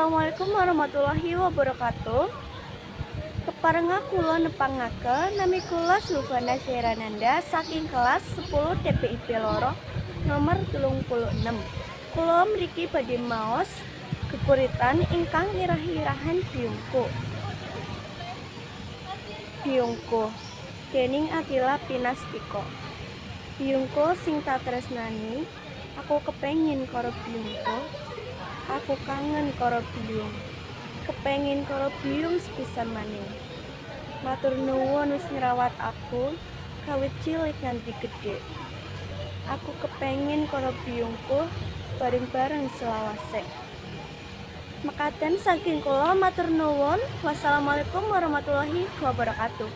Assalamualaikum warahmatullahi wabarakatuh. Keparenga kula nepangaken nami kula Sulfana Syarananda saking kelas 10 TPIP loro nomor 36. Kula mriki badhe maos kekuritan ingkang irah-irahan Byungko. Byungko dening Atila Pinastiko. Byungko sing tak tresnani, aku kepengin karo Byungko. Aku kangen karo Byung. Kepengin karo Byung sepisan maning. Matur nuwun wis ngrawat aku kawit cilik nganti gedhe. Aku kepengin karo Byungku bareng-bareng selawase. Mekaten saking kula matur nuwun. Wassalamualaikum warahmatullahi wabarakatuh.